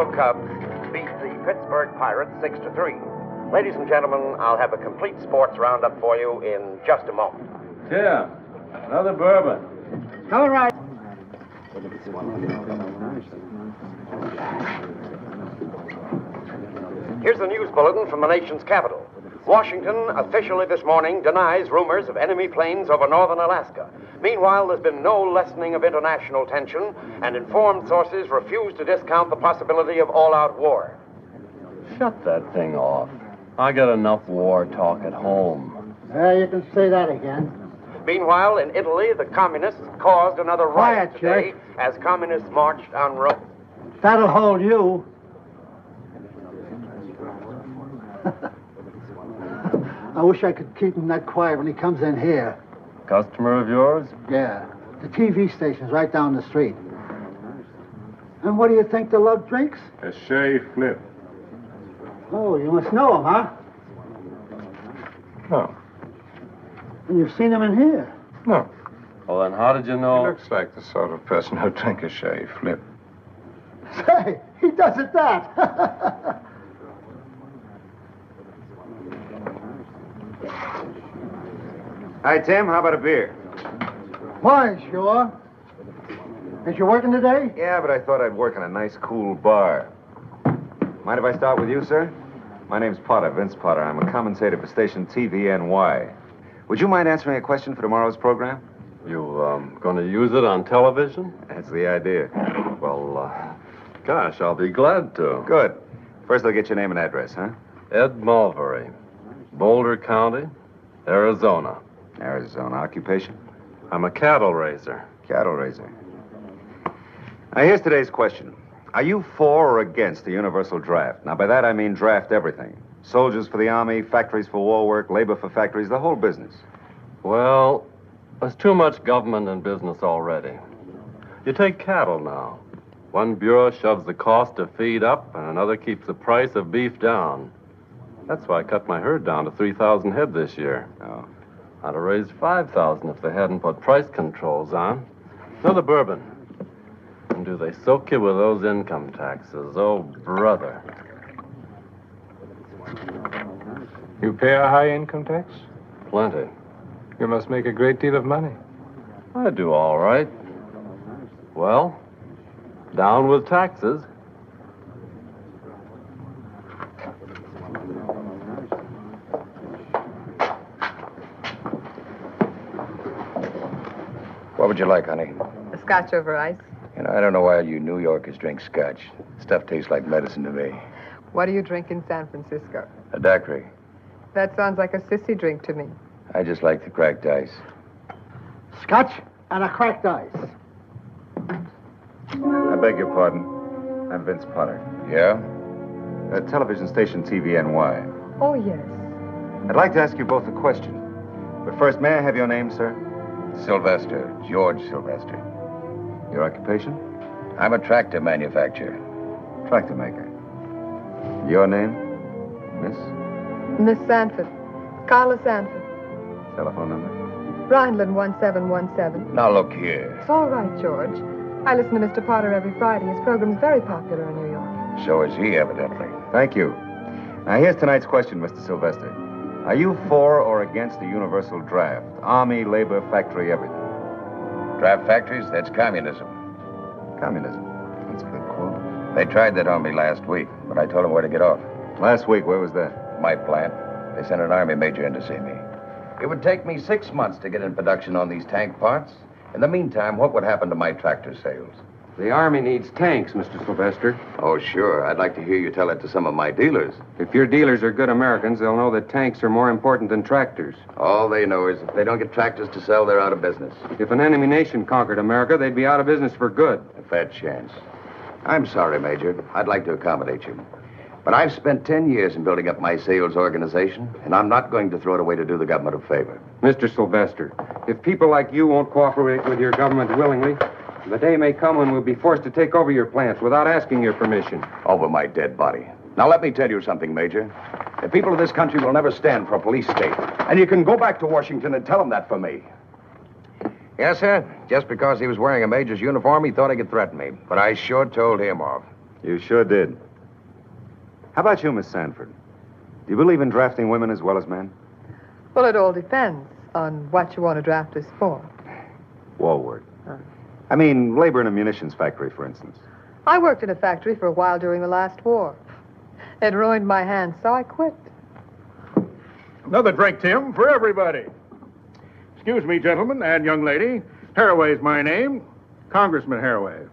Chicago Cubs beat the Pittsburgh Pirates 6-3. Ladies and gentlemen, I'll have a complete sports roundup for you in just a moment. Tim, another bourbon. All right. Here's the news bulletin from the nation's capital. Washington officially this morning denies rumors of enemy planes over northern Alaska. Meanwhile, there's been no lessening of international tension, and informed sources refuse to discount the possibility of all-out war. Shut that thing off. I got enough war talk at home. You can say that again. Meanwhile, in Italy, the communists caused another riot Quiet, today Jerk. as communists marched on Rome. That'll hold you. I wish I could keep him that quiet when he comes in here. Customer of yours? Yeah. The TV station's right down the street. And what do you think the lug drinks? A Shea Flip. Oh, you must know him, huh? No. And you've seen him in here. No. Well, then how did you know? He looks like the sort of person who'd drink a Shea Flip. Say, he does it that. Hi, Tim. How about a beer? Why, sure. Is you working today? Yeah, but I thought I'd work in a nice, cool bar. Mind if I start with you, sir? My name's Potter, Vince Potter. I'm a commentator for station TVNY. Would you mind answering a question for tomorrow's program? You, gonna use it on television? That's the idea. Well, gosh, I'll be glad to. Good. First, I'll get your name and address, huh? Ed Mulvery, Boulder County, Arizona. Arizona. Occupation? I'm a cattle raiser. Cattle raiser. Now, here's today's question. Are you for or against the universal draft? Now, by that I mean draft everything. Soldiers for the army, factories for war work, labor for factories, the whole business. Well, there's too much government and business already. You take cattle now. One bureau shoves the cost of feed up, and another keeps the price of beef down. That's why I cut my herd down to 3,000 head this year. Oh. I'd have raised 5,000 if they hadn't put price controls on. Another bourbon. And do they soak you with those income taxes? Oh, brother. You pay a high income tax? Plenty. You must make a great deal of money. I do all right. Well, down with taxes. What would you like, honey? A scotch over ice. You know, I don't know why you New Yorkers drink scotch. Stuff tastes like medicine to me. What do you drink in San Francisco? A daiquiri. That sounds like a sissy drink to me. I just like the cracked ice. Scotch and a cracked ice. I beg your pardon. I'm Vince Potter. Yeah? Television station TVNY. Oh, yes. I'd like to ask you both a question. But first, may I have your name, sir? Sylvester. George Sylvester. Your occupation? I'm a tractor manufacturer. Tractor maker. Your name? Miss? Miss Sanford. Carla Sanford. Telephone number? Rhineland 1717. Now, look here. It's all right, George. I listen to Mr. Potter every Friday. His program's very popular in New York. So is he, evidently. Thank you. Now, here's tonight's question, Mr. Sylvester. Are you for or against the universal draft? Army, labor, factory, everything. Draft factories? That's communism. Communism. That's a good quote. They tried that on me last week, but I told them where to get off. Last week, where was that? My plant. They sent an army major in to see me. It would take me 6 months to get in production on these tank parts. In the meantime, what would happen to my tractor sales? The Army needs tanks, Mr. Sylvester. Oh, sure. I'd like to hear you tell it to some of my dealers. If your dealers are good Americans, they'll know that tanks are more important than tractors. All they know is if they don't get tractors to sell, they're out of business. If an enemy nation conquered America, they'd be out of business for good. A fair chance. I'm sorry, Major. I'd like to accommodate you. But I've spent 10 years in building up my sales organization, and I'm not going to throw it away to do the government a favor. Mr. Sylvester, if people like you won't cooperate with your government willingly, the day may come when we'll be forced to take over your plants without asking your permission. Over my dead body. Now, let me tell you something, Major. The people of this country will never stand for a police state. And you can go back to Washington and tell them that for me. Yes, sir. Just because he was wearing a major's uniform, he thought he could threaten me. But I sure told him off. You sure did. How about you, Miss Sanford? Do you believe in drafting women as well as men? Well, it all depends on what you want to draft us for. War work. I mean, labor in a munitions factory, for instance. I worked in a factory for a while during the last war. It ruined my hands, so I quit. Another drink, Tim, for everybody. Excuse me, gentlemen and young lady. Haraway's my name. Congressman Haraway.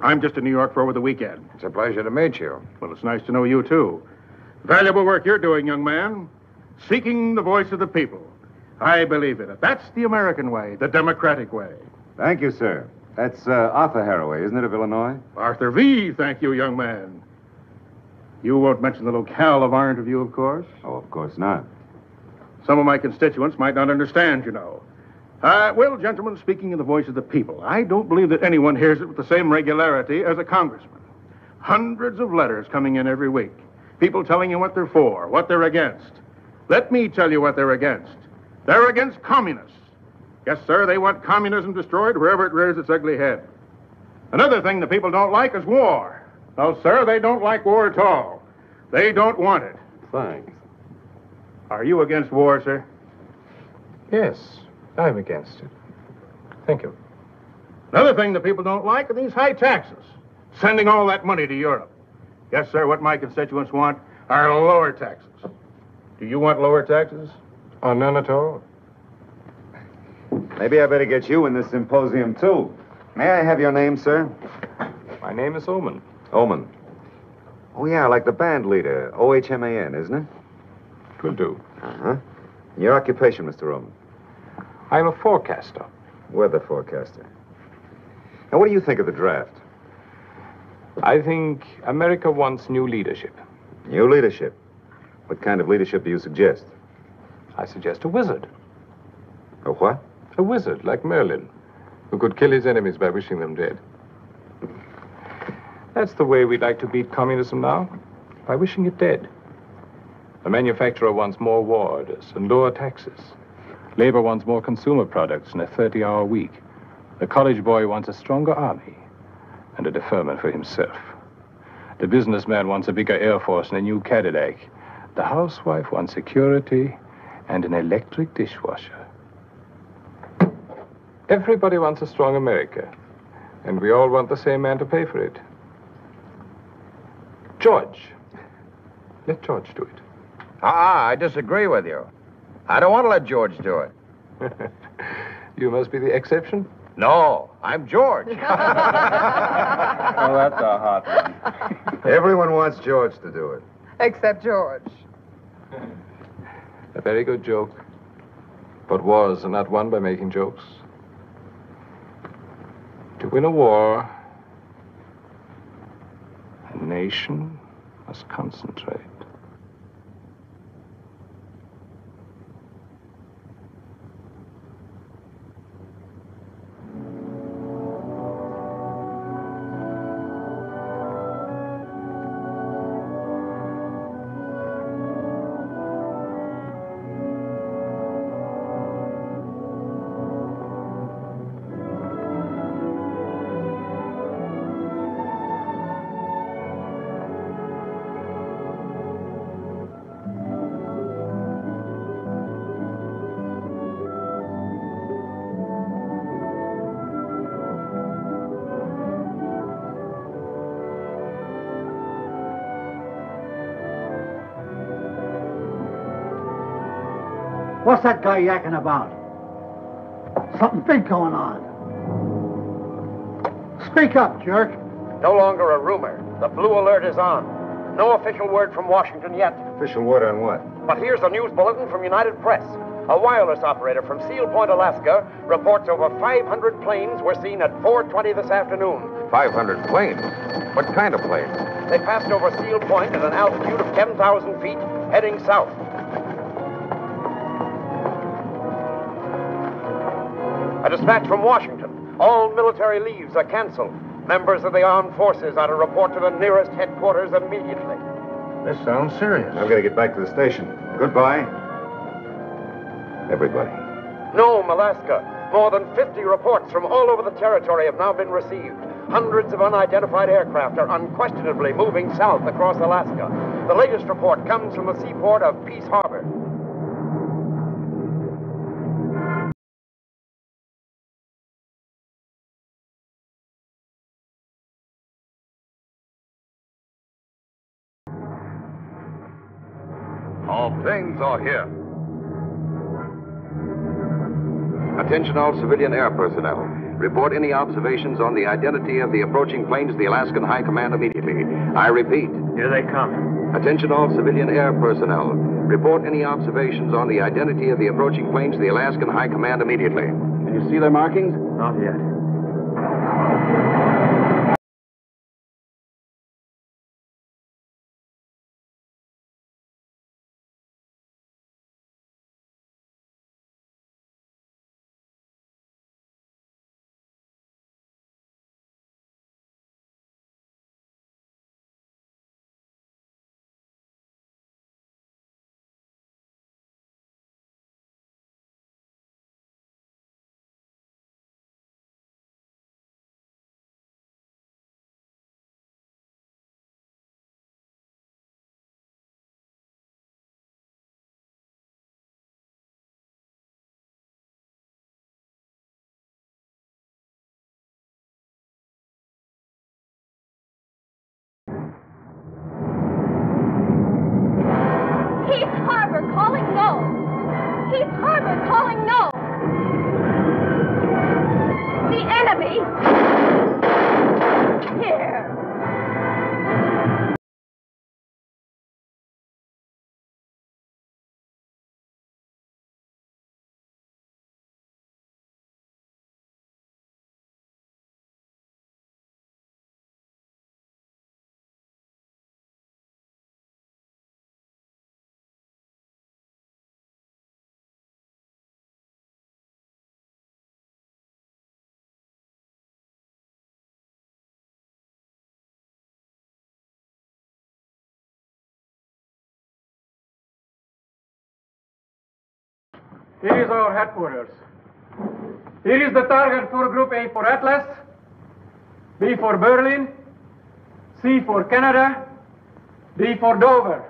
I'm just in New York for over the weekend. It's a pleasure to meet you. Well, it's nice to know you, too. Valuable work you're doing, young man. Seeking the voice of the people. I believe in it. That's the American way, the democratic way. Thank you, sir. That's Arthur Haraway, isn't it, of Illinois? Arthur V., thank you, young man. You won't mention the locale of our interview, of course. Oh, of course not. Some of my constituents might not understand, you know. Well, gentlemen, speaking in the voice of the people, I don't believe that anyone hears it with the same regularity as a congressman. Hundreds of letters coming in every week. People telling you what they're for, what they're against. Let me tell you what they're against. They're against communists. Yes, sir, they want communism destroyed wherever it rears its ugly head. Another thing the people don't like is war. No, sir, they don't like war at all. They don't want it. Thanks. Are you against war, sir? Yes, I'm against it. Thank you. Another thing the people don't like are these high taxes. Sending all that money to Europe. Yes, sir, what my constituents want are lower taxes. Do you want lower taxes? Oh, none at all. Maybe I better get you in this symposium, too. May I have your name, sir? My name is Ohman. Ohman. Oh, yeah, like the band leader. Ohman, isn't it? Will do. Uh-huh. Your occupation, Mr. Ohman? I'm a forecaster. Weather forecaster. Now, what do you think of the draft? I think America wants new leadership. New leadership? What kind of leadership do you suggest? I suggest a wizard. A what? A wizard, like Merlin, who could kill his enemies by wishing them dead. That's the way we'd like to beat communism now, by wishing it dead. The manufacturer wants more war orders and lower taxes. Labor wants more consumer products and a 30-hour week. The college boy wants a stronger army and a deferment for himself. The businessman wants a bigger Air Force and a new Cadillac. The housewife wants security and an electric dishwasher. Everybody wants a strong America, and we all want the same man to pay for it. George. Let George do it. I disagree with you. I don't want to let George do it. You must be the exception. No, I'm George. Oh, that's a hot one. Everyone wants George to do it. Except George. A very good joke. But wars are not won by making jokes. To win a war, a nation must concentrate. What's that guy yakking about? Something big going on. Speak up, jerk. No longer a rumor. The blue alert is on. No official word from Washington yet. Official word on what? But here's a news bulletin from United Press. A wireless operator from Seal Point, Alaska, reports over 500 planes were seen at 4:20 this afternoon. 500 planes? What kind of planes? They passed over Seal Point at an altitude of 10,000 feet, heading south. A dispatch from Washington. All military leaves are canceled. Members of the armed forces are to report to the nearest headquarters immediately. This sounds serious. I've got to get back to the station. Goodbye. Everybody. Nome, Alaska. More than 50 reports from all over the territory have now been received. Hundreds of unidentified aircraft are unquestionably moving south across Alaska. The latest report comes from the seaport of Peace Harbor. All planes are here. Attention all civilian air personnel. Report any observations on the identity of the approaching planes of the Alaskan High Command immediately. I repeat. Here they come. Attention all civilian air personnel. Report any observations on the identity of the approaching planes of the Alaskan High Command immediately. Can you see their markings? Not yet. Peace Harbor calling no. Peace Harbor calling no. The enemy. Here. Here is our headquarters. Here is the target for Group A for Atlas, B for Berlin, C for Canada, D for Dover.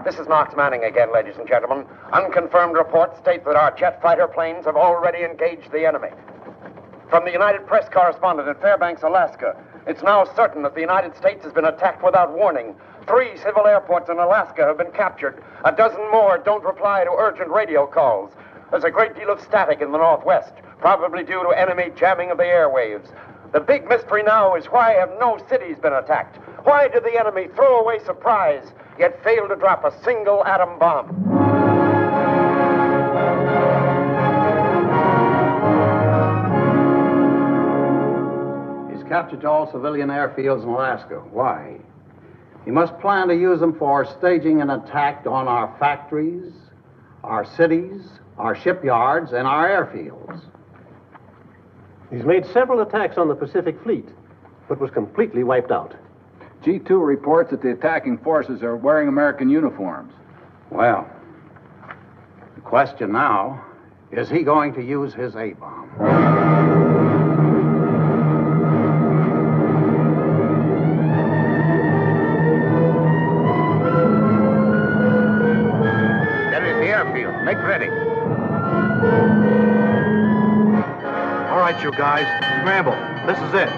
This is Knox Manning again, ladies and gentlemen. Unconfirmed reports state that our jet fighter planes have already engaged the enemy. From the United Press correspondent in Fairbanks, Alaska, it's now certain that the United States has been attacked without warning. 3 civil airports in Alaska have been captured. A dozen more don't reply to urgent radio calls. There's a great deal of static in the northwest, probably due to enemy jamming of the airwaves. The big mystery now is why have no cities been attacked? Why did the enemy throw away surprise, yet fail to drop a single atom bomb? He's captured all civilian airfields in Alaska. Why? He must plan to use them for staging an attack on our factories, our cities, our shipyards, and our airfields. He's made several attacks on the Pacific Fleet, but was completely wiped out. G2 reports that the attacking forces are wearing American uniforms. Well, the question now, is he going to use his A-bomb? That is the airfield. Make ready. All right, you guys, scramble. This is it.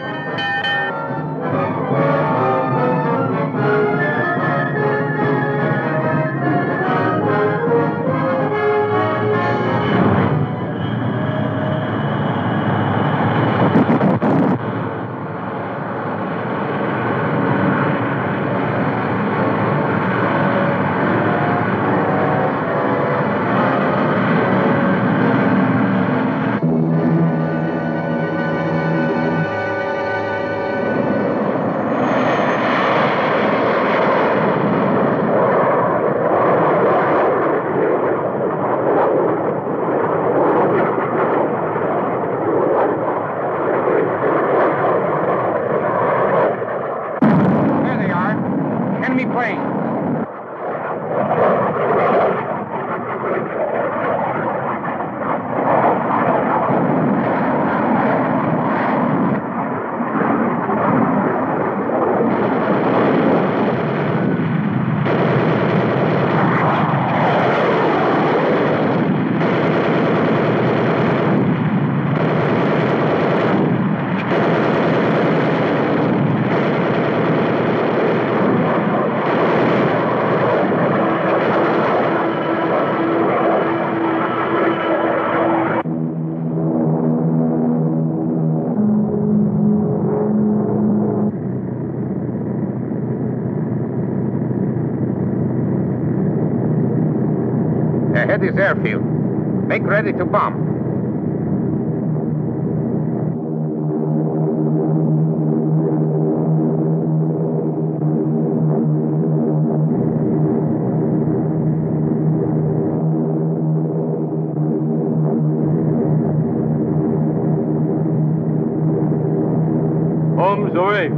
Ahead is airfield. Make ready to bomb. Bombs away.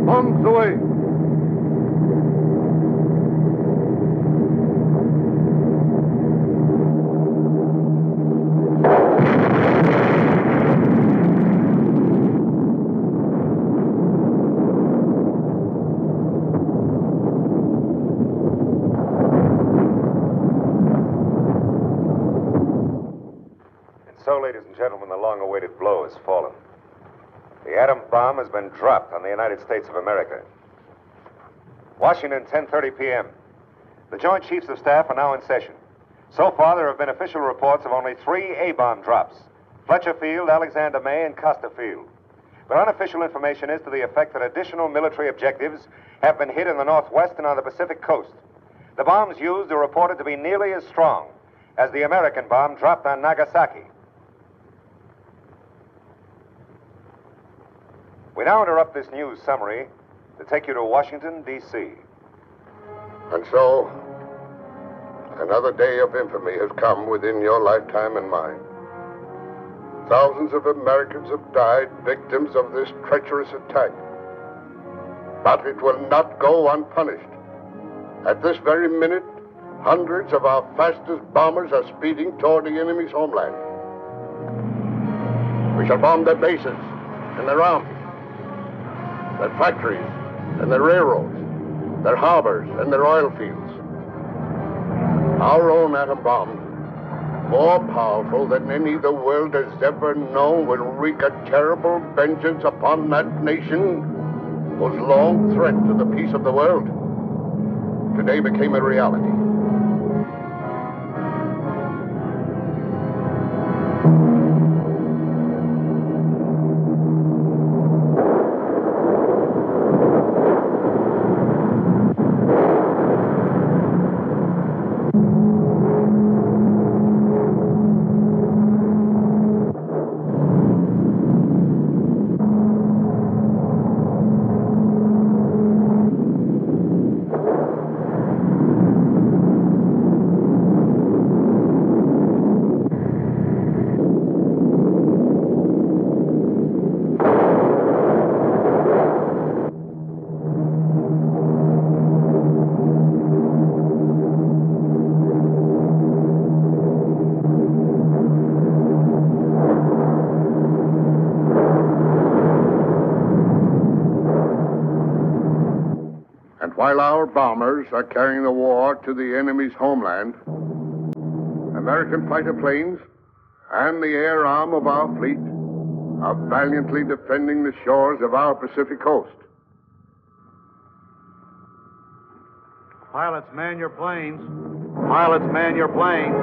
Bombs away. So, ladies and gentlemen, the long-awaited blow has fallen. The atom bomb has been dropped on the United States of America. Washington, 10:30 p.m. The Joint Chiefs of Staff are now in session. So far, there have been official reports of only 3 A-bomb drops: Fletcher Field, Alexander May, and Costa Field. But unofficial information is to the effect that additional military objectives have been hit in the Northwest and on the Pacific coast. The bombs used are reported to be nearly as strong as the American bomb dropped on Nagasaki. We now interrupt this news summary to take you to Washington, D.C. And so, another day of infamy has come within your lifetime and mine. Thousands of Americans have died victims of this treacherous attack. But it will not go unpunished. At this very minute, hundreds of our fastest bombers are speeding toward the enemy's homeland. We shall bomb their bases and their armies, their factories and their railroads, their harbors and their oil fields. Our own atom bomb, more powerful than any the world has ever known, will wreak a terrible vengeance upon that nation whose long threat to the peace of the world today became a reality. While our bombers are carrying the war to the enemy's homeland, American fighter planes and the air arm of our fleet are valiantly defending the shores of our Pacific coast. Pilots, man your planes. Pilots, man your planes.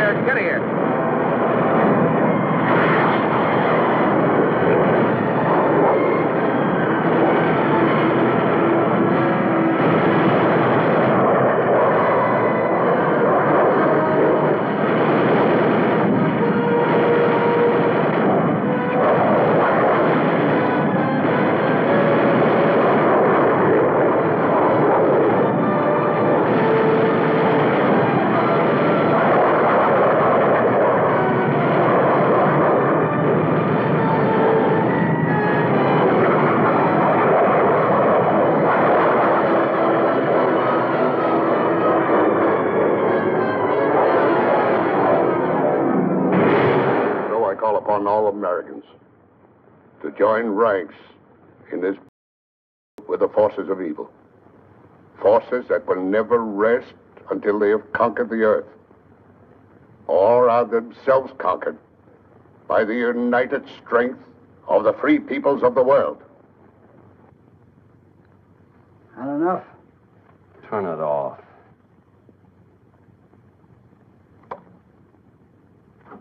fire. Get here. Upon all Americans to join ranks in this with the forces of evil. Forces that will never rest until they have conquered the earth, or are themselves conquered by the united strength of the free peoples of the world. Not enough? Turn it off.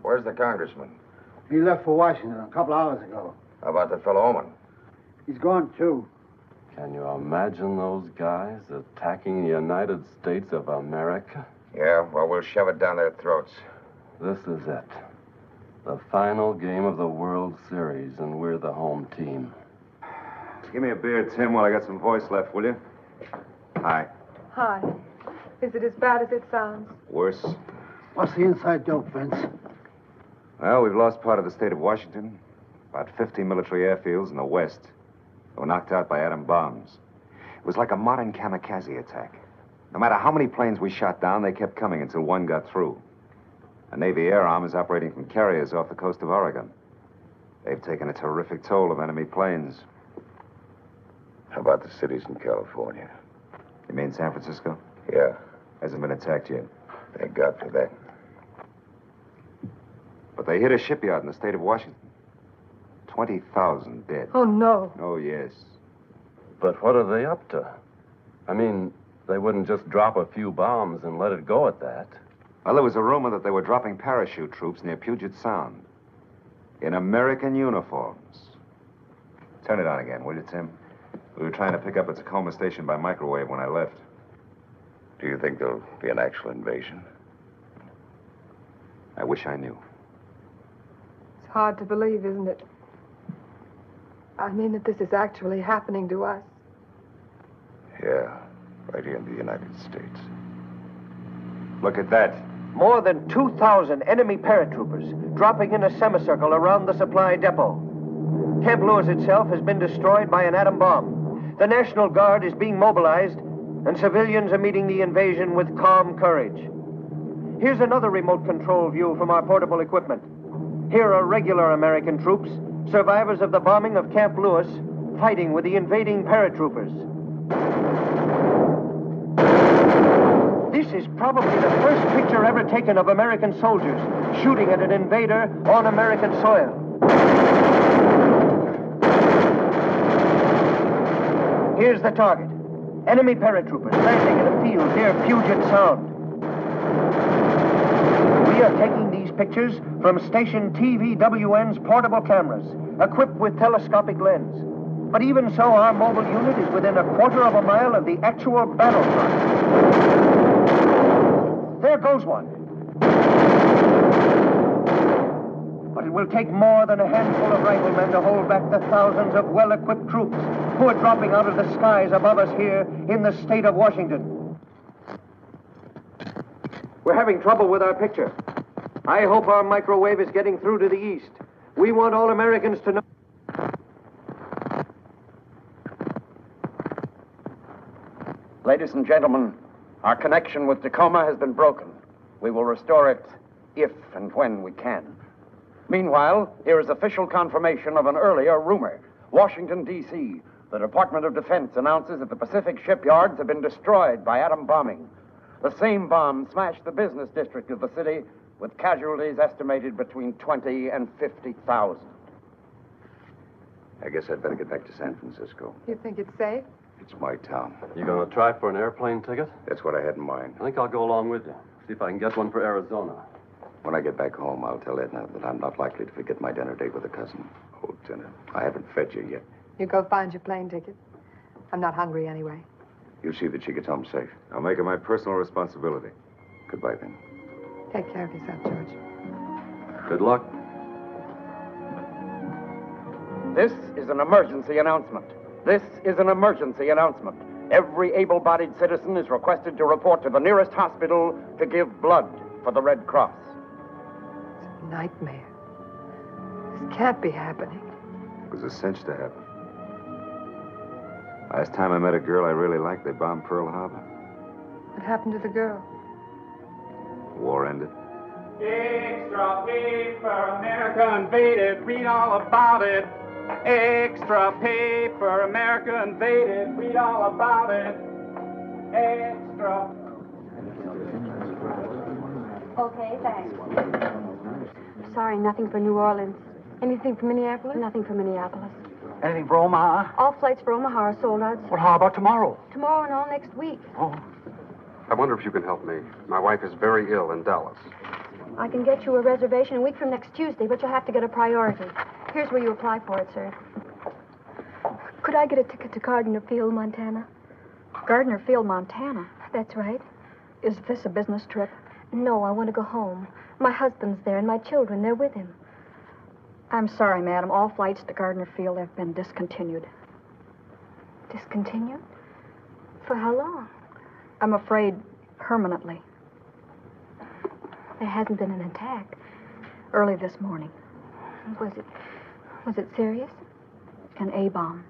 Where's the congressman? He left for Washington a couple hours ago. How about the fellow Ohman? He's gone, too. Can you imagine those guys attacking the United States of America? Yeah, well, we'll shove it down their throats. This is it. The final game of the World Series, and we're the home team. Give me a beer, Tim, while I got some voice left, will you? Hi. Hi. Is it as bad as it sounds? Worse? What's the inside dope, Vince? Well, we've lost part of the state of Washington. About 50 military airfields in the west. They were knocked out by atom bombs. It was like a modern kamikaze attack. No matter how many planes we shot down, they kept coming until one got through. A Navy air arm is operating from carriers off the coast of Oregon. They've taken a terrific toll of enemy planes. How about the cities in California? You mean San Francisco? Yeah. Hasn't been attacked yet. Thank God for that. But they hit a shipyard in the state of Washington. 20,000 dead. Oh, no. Oh, yes. But what are they up to? I mean, they wouldn't just drop a few bombs and let it go at that. Well, there was a rumor that they were dropping parachute troops near Puget Sound. In American uniforms. Turn it on again, will you, Tim? We were trying to pick up a Tacoma station by microwave when I left. Do you think there'll be an actual invasion? I wish I knew. It's hard to believe, isn't it? I mean that this is actually happening to us. Yeah, right here in the United States. Look at that. More than 2,000 enemy paratroopers dropping in a semicircle around the supply depot. Camp Lewis itself has been destroyed by an atom bomb. The National Guard is being mobilized, and civilians are meeting the invasion with calm courage. Here's another remote control view from our portable equipment. Here are regular American troops, survivors of the bombing of Camp Lewis, fighting with the invading paratroopers. This is probably the first picture ever taken of American soldiers shooting at an invader on American soil. Here's the target. Enemy paratroopers landing in a field near Puget Sound. We are taking these pictures from station TVWN's portable cameras, equipped with telescopic lens. But even so, our mobile unit is within a quarter of a mile of the actual battle front. There goes one. But it will take more than a handful of riflemen to hold back the thousands of well-equipped troops who are dropping out of the skies above us here in the state of Washington. We're having trouble with our picture. I hope our microwave is getting through to the east. We want all Americans to know. Ladies and gentlemen, our connection with Tacoma has been broken. We will restore it if and when we can. Meanwhile, here is official confirmation of an earlier rumor. Washington, D.C., the Department of Defense announces that the Pacific shipyards have been destroyed by atom bombing. The same bomb smashed the business district of the city, with casualties estimated between 20 and 50,000. I guess I'd better get back to San Francisco. You think it's safe? It's my town. You gonna try for an airplane ticket? That's what I had in mind. I think I'll go along with you. See if I can get one for Arizona. When I get back home, I'll tell Edna that I'm not likely to forget my dinner date with a cousin. Oh, Jenna, I haven't fed you yet. You go find your plane ticket. I'm not hungry anyway. You'll see that she gets home safe. I'll make it my personal responsibility. Goodbye, then. Take care of yourself, George. Good luck. This is an emergency announcement. This is an emergency announcement. Every able-bodied citizen is requested to report to the nearest hospital to give blood for the Red Cross. It's a nightmare. This can't be happening. It was a cinch to happen. Last time I met a girl I really liked, they bombed Pearl Harbor. What happened to the girl? The war ended. Extra paper, America invaded, read all about it. Extra paper, America invaded, read all about it. Extra. Okay, thanks. Sorry, nothing for New Orleans. Anything for Minneapolis? Nothing for Minneapolis. Anything for Omaha? All flights for Omaha are sold out. Well, how about tomorrow? Tomorrow and all next week. Oh. I wonder if you can help me. My wife is very ill in Dallas. I can get you a reservation a week from next Tuesday, but you'll have to get a priority. Here's where you apply for it, sir. Could I get a ticket to Gardner Field, Montana? Gardner Field, Montana? That's right. Is this a business trip? No, I want to go home. My husband's there and my children, they're with him. I'm sorry, madam. All flights to Gardner Field have been discontinued. Discontinued? For how long? I'm afraid permanently. There hasn't been an attack. Early this morning. Was it serious? An A-bomb.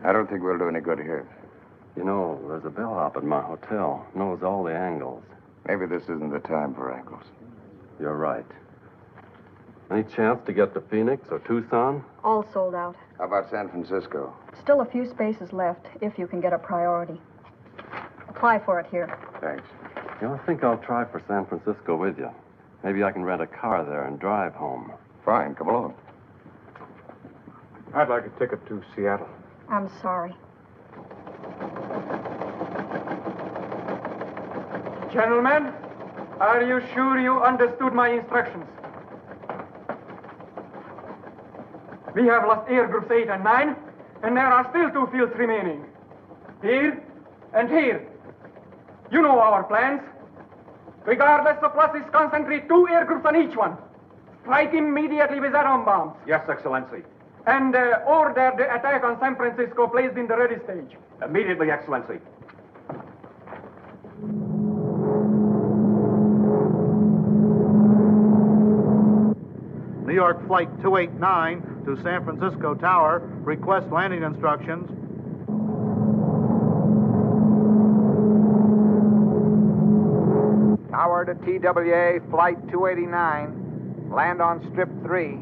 I don't think we'll do any good here. You know, there's a bellhop at my hotel. Knows all the angles. Maybe this isn't the time for angles. You're right. Any chance to get to Phoenix or Tucson? All sold out. How about San Francisco? Still a few spaces left, if you can get a priority. Apply for it here. Thanks. You know, I think I'll try for San Francisco with you. Maybe I can rent a car there and drive home. Fine, come along. I'd like a ticket to Seattle. I'm sorry. Gentlemen, are you sure you understood my instructions? We have lost air groups 8 and 9, and there are still 2 fields remaining. Here and here. You know our plans. Regardless of losses, concentrate 2 air groups on each one. Strike immediately with atom bombs. Yes, Excellency. And order the attack on San Francisco placed in the ready stage. Immediately, Excellency. New York Flight 289 to San Francisco Tower. Request landing instructions. Tower to TWA, Flight 289. Land on Strip 3.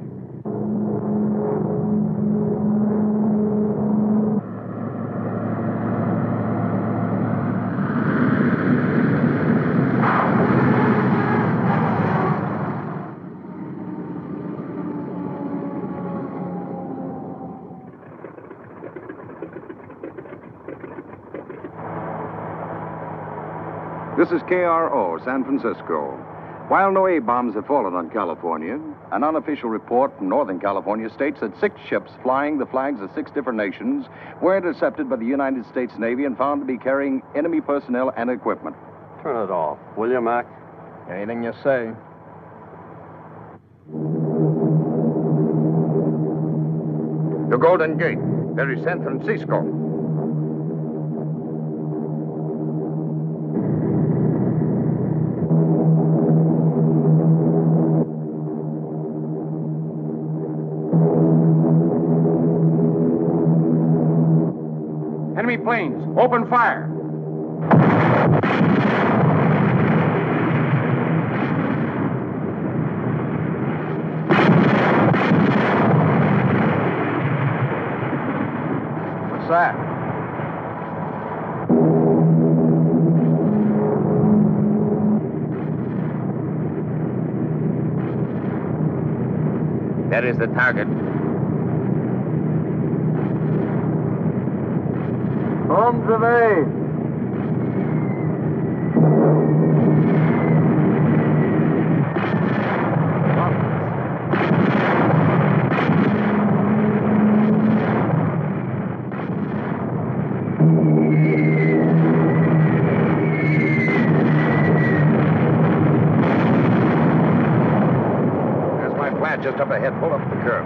This is KRO, San Francisco. While no A-bombs have fallen on California, an unofficial report from Northern California states that 6 ships flying the flags of 6 different nations were intercepted by the United States Navy and found to be carrying enemy personnel and equipment. Turn it off, will you, Mac? Anything you say. The Golden Gate. There is San Francisco. Enemy planes, open fire. What's that? That is the target. Bombs away. Just up ahead. Pull up the curb.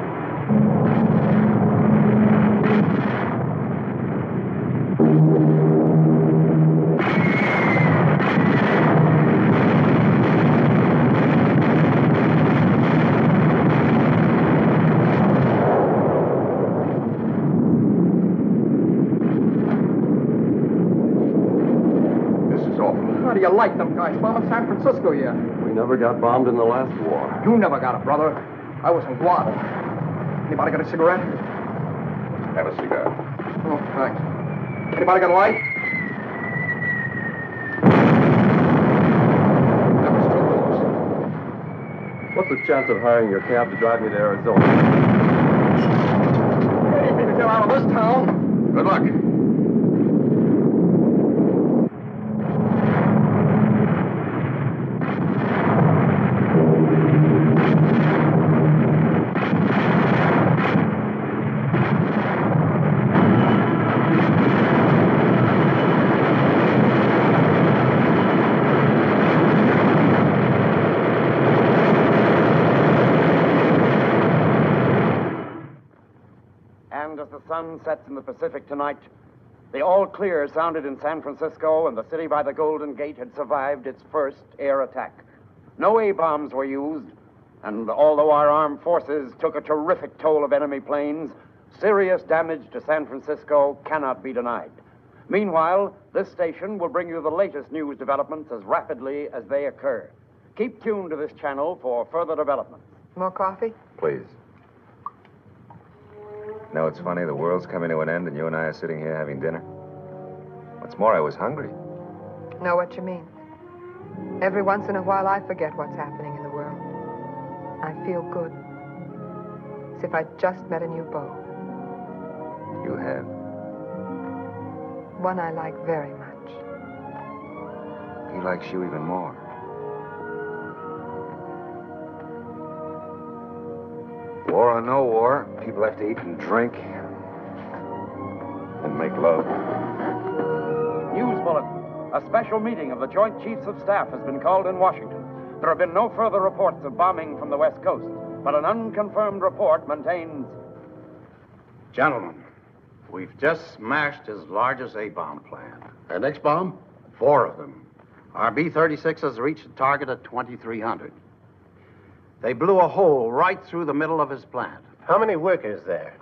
This is awful. How do you like them guys bombing San Francisco yet? We never got bombed in the last war. You never got it, brother. I was in Guadalajara. Anybody got a cigarette? Have a cigar. Oh, thanks. Anybody got a light? That was too close. What's the chance of hiring your cab to drive me to Arizona? I need me to get out of this town. Good luck. And as the sun sets in the Pacific tonight, the all clear sounded in San Francisco, and the city by the Golden Gate had survived its first air attack. No A-bombs were used, and although our armed forces took a terrific toll of enemy planes, serious damage to San Francisco cannot be denied. Meanwhile, this station will bring you the latest news developments as rapidly as they occur. Keep tuned to this channel for further developments. More coffee? Please. No, it's funny. The world's coming to an end, and you and I are sitting here having dinner. What's more, I was hungry. Know what you mean. Every once in a while, I forget what's happening in the world. I feel good. As if I'd just met a new beau. You have. One I like very much. He likes you even more. War or no war, people have to eat and drink and make love. News bulletin. A special meeting of the Joint Chiefs of Staff has been called in Washington. There have been no further reports of bombing from the West Coast, but an unconfirmed report maintains... Gentlemen, we've just smashed his largest A-bomb plant. An X-bomb? 4 of them. Our B-36s reached a target at 2,300. They blew a hole right through the middle of his plant. How many workers there?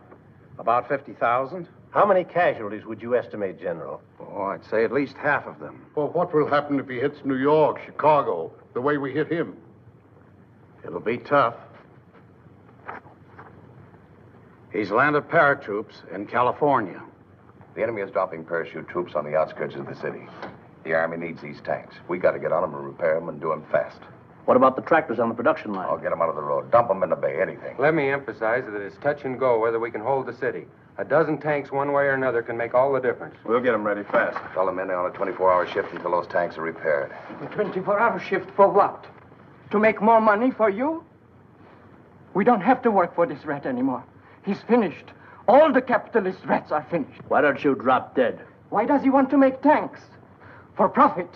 About 50,000. How many casualties would you estimate, General? Oh, I'd say at least half of them. Well, what will happen if he hits New York, Chicago, the way we hit him? It'll be tough. He's landed paratroops in California. The enemy is dropping parachute troops on the outskirts of the city. The Army needs these tanks. We got to get on them and repair them and do them fast. What about the tractors on the production line? I'll get them out of the road. Dump them in the bay, anything. Let me emphasize that it's touch and go whether we can hold the city. A dozen tanks one way or another can make all the difference. We'll get them ready fast. Tell the men they're on a 24-hour shift until those tanks are repaired. A 24-hour shift for what? To make more money for you? We don't have to work for this rat anymore. He's finished. All the capitalist rats are finished. Why don't you drop dead? Why does he want to make tanks? For profit.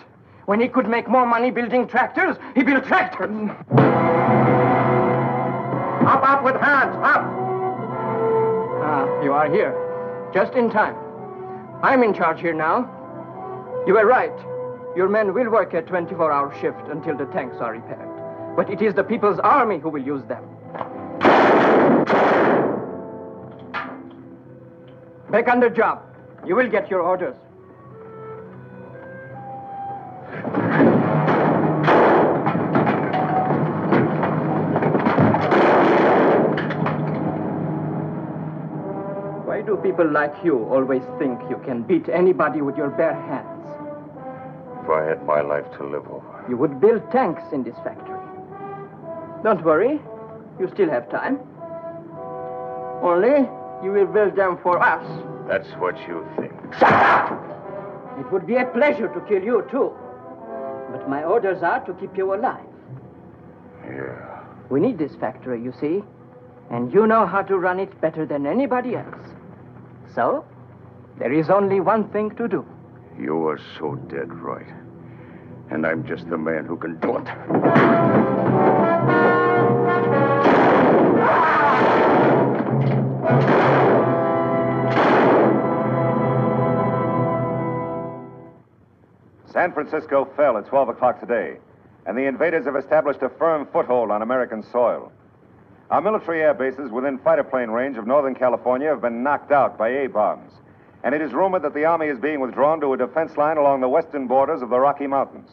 When he could make more money building tractors, he built tractors. Up with hands, up! Ah, you are here. Just in time. I'm in charge here now. You were right. Your men will work a 24-hour shift until the tanks are repaired. But it is the People's Army who will use them. Back on the job. You will get your orders. Why do people like you always think you can beat anybody with your bare hands? If I had my life to live over. You would build tanks in this factory. Don't worry. You still have time. Only, you will build them for us. That's what you think. It would be a pleasure to kill you, too. But my orders are to keep you alive. Yeah. We need this factory, you see. And you know how to run it better than anybody else. So, there is only one thing to do. You are so dead right. And I'm just the man who can do it. San Francisco fell at 12 o'clock today, and the invaders have established a firm foothold on American soil. Our military air bases within fighter plane range of Northern California have been knocked out by A-bombs, and it is rumored that the Army is being withdrawn to a defense line along the western borders of the Rocky Mountains.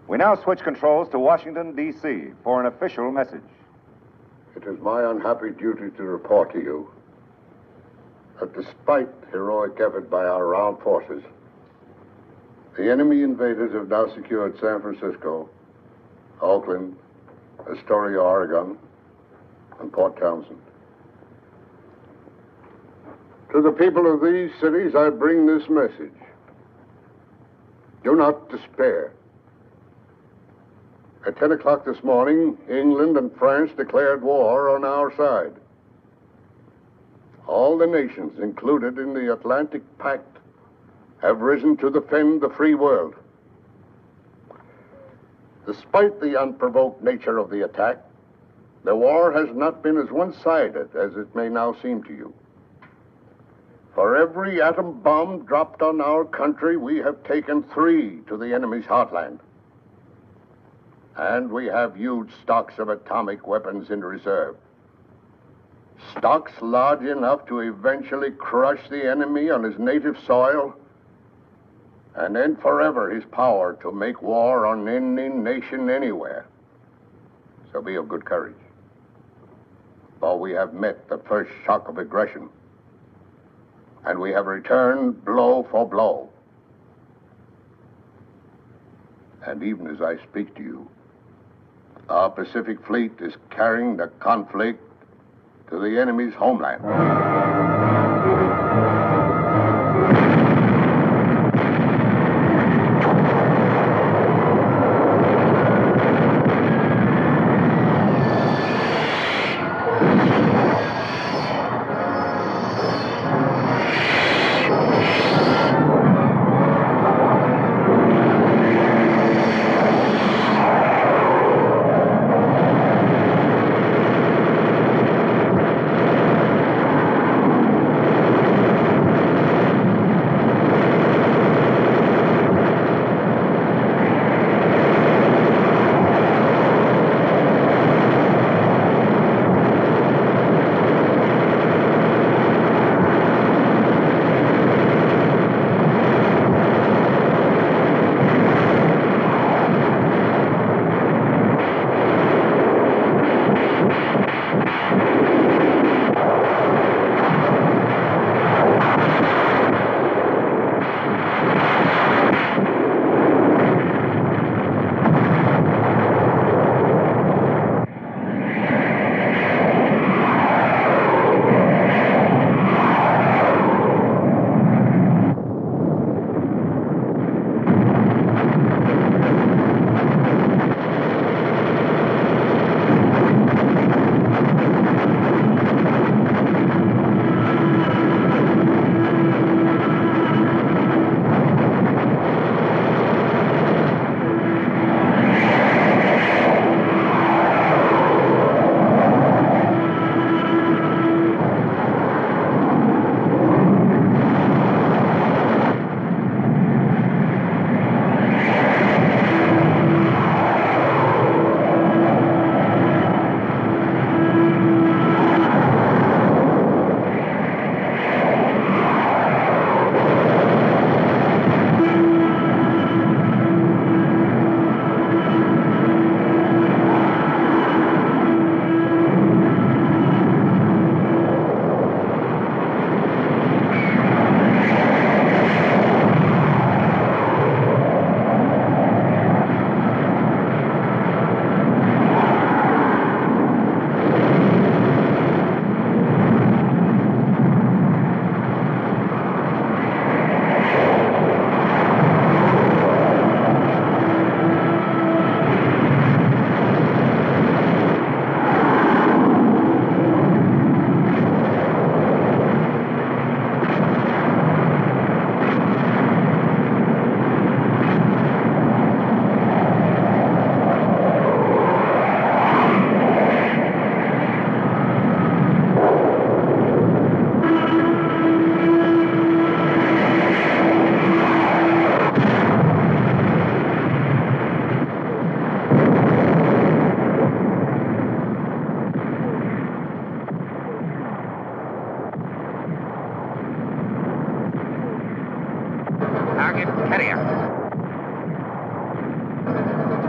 We now switch controls to Washington, D.C. for an official message. It is my unhappy duty to report to you that despite heroic effort by our armed forces, the enemy invaders have now secured San Francisco, Oakland, Astoria, Oregon, and Port Townsend. To the people of these cities, I bring this message. Do not despair. At 10 o'clock this morning, England and France declared war on our side. All the nations included in the Atlantic Pact have risen to defend the free world. Despite the unprovoked nature of the attack, the war has not been as one-sided as it may now seem to you. For every atom bomb dropped on our country, we have taken 3 to the enemy's heartland. And we have huge stocks of atomic weapons in reserve. Stocks large enough to eventually crush the enemy on his native soil and end forever his power to make war on any nation anywhere. So be of good courage. For we have met the first shock of aggression, and we have returned blow for blow. And even as I speak to you, our Pacific Fleet is carrying the conflict to the enemy's homeland.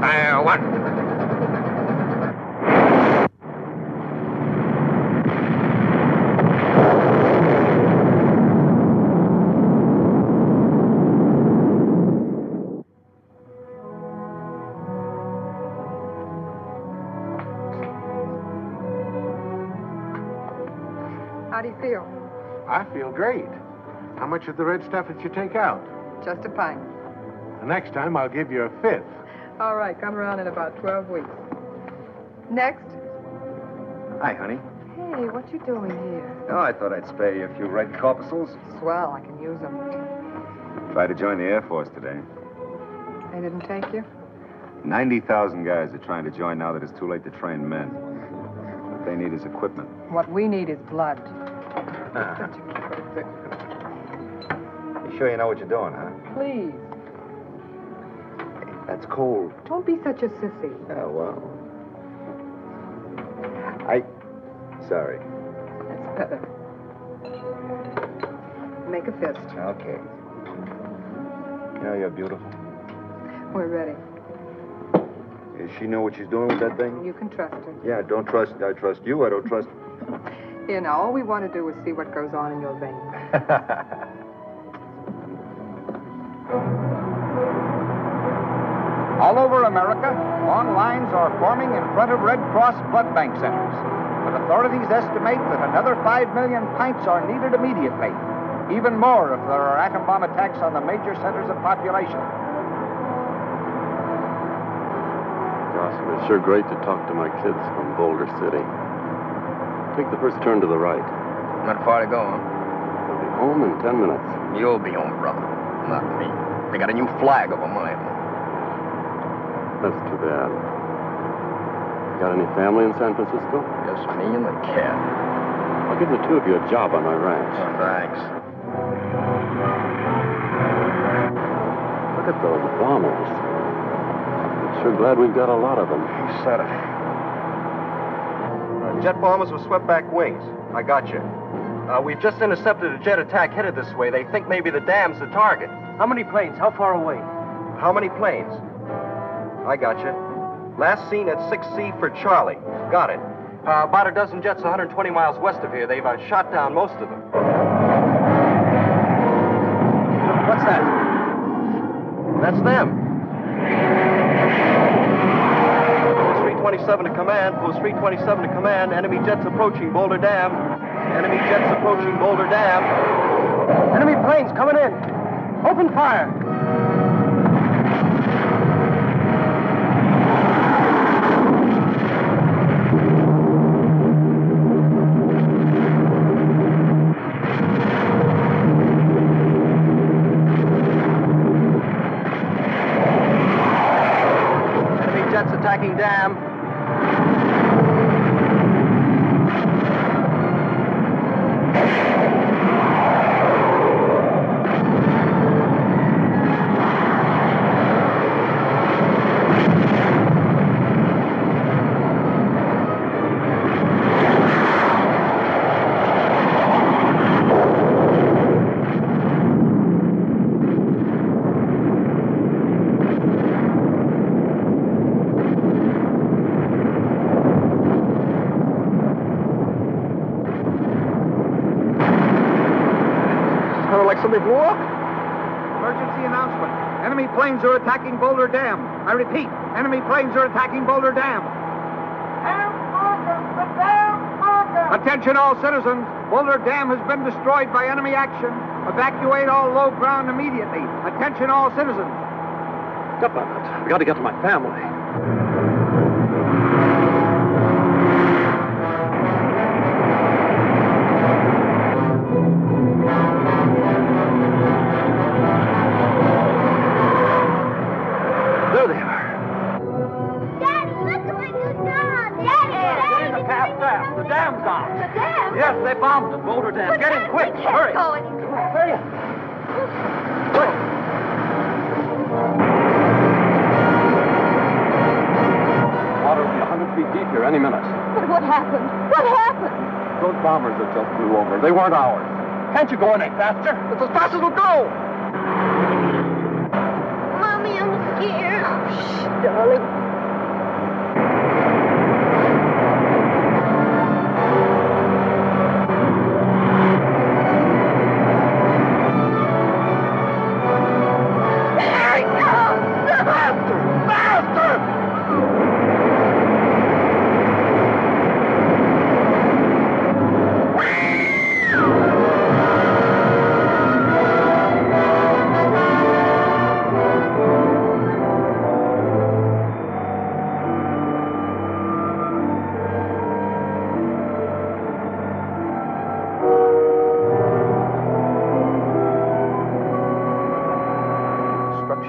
Fire one. How do you feel? I feel great. How much of the red stuff did you take out? Just a pint. The next time I'll give you a fifth. All right, come around in about 12 weeks. Next. Hi, honey. Hey, what you doing here? Oh, I thought I'd spare you a few red corpuscles. Swell, I can use them. Tried to join the Air Force today. They didn't take you? 90,000 guys are trying to join now that it's too late to train men. What they need is equipment. What we need is blood. You sure you know what you're doing, huh? Please, That's cold. don't be such a sissy. Oh, well. Sorry. That's better. Make a fist. Okay. You know you're beautiful. We're ready. Does she know what she's doing with that thing? You can trust her. Yeah, I trust you. I don't trust... Here, now, all we want to do is see what goes on in your veins. All over America, long lines are forming in front of Red Cross blood bank centers. But authorities estimate that another 5 million pints are needed immediately. Even more if there are atom bomb attacks on the major centers of population. Gosh, it was sure great to talk to my kids from Boulder City. Take the first turn to the right. Not far to go, huh? We'll be home in 10 minutes. You'll be home, brother. Not me. They got a new flag over my home. That's too bad. Got any family in San Francisco? Just me and the cat. I'll give the two of you a job on my ranch. Oh, thanks. Look at those bombers. I'm sure glad we've got a lot of them. You said it. Jet bombers with swept-back wings. I got you. We've just intercepted a jet attack headed this way. They think maybe the dam's the target. How many planes? How far away? How many planes? I got you. Last seen at 6C for Charlie. Got it. About a dozen jets 120 miles west of here. They've shot down most of them. What's that? That's them. Post 327 to command. Post 327 to command. Enemy jets approaching Boulder Dam. Enemy jets approaching Boulder Dam. Enemy planes coming in. Open fire. Attacking dam. Somebody blew up? Emergency announcement. Enemy planes are attacking Boulder Dam. I repeat, enemy planes are attacking Boulder Dam. Attention all citizens. Boulder Dam has been destroyed by enemy action. Evacuate all low ground immediately. Attention all citizens. Step on it. We got to get to my family. Yes, they bombed the Boulder Dam. Get in quick. Hurry. Hurry. Water will be 100 feet deep here any minute. But what happened? What happened? Those bombers that just flew over, they weren't ours. Can't you go any faster? It's as fast as we'll go. Mommy, I'm Here. Shh, darling.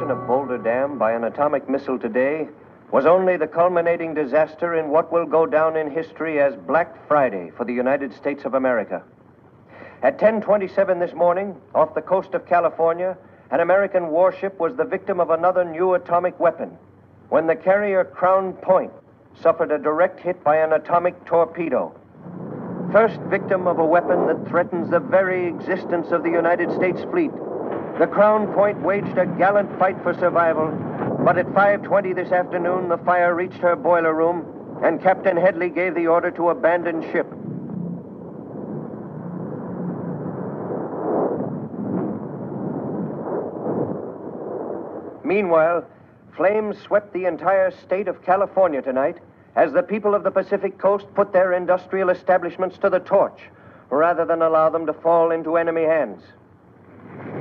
Of Boulder Dam by an atomic missile today was only the culminating disaster in what will go down in history as Black Friday for the United States of America. At 10:27 this morning, off the coast of California, an American warship was the victim of another new atomic weapon when the carrier Crown Point suffered a direct hit by an atomic torpedo. First victim of a weapon that threatens the very existence of the United States fleet. The Crown Point waged a gallant fight for survival, but at 5:20 this afternoon, the fire reached her boiler room, and Captain Headley gave the order to abandon ship. Meanwhile, flames swept the entire state of California tonight as the people of the Pacific Coast put their industrial establishments to the torch, rather than allow them to fall into enemy hands.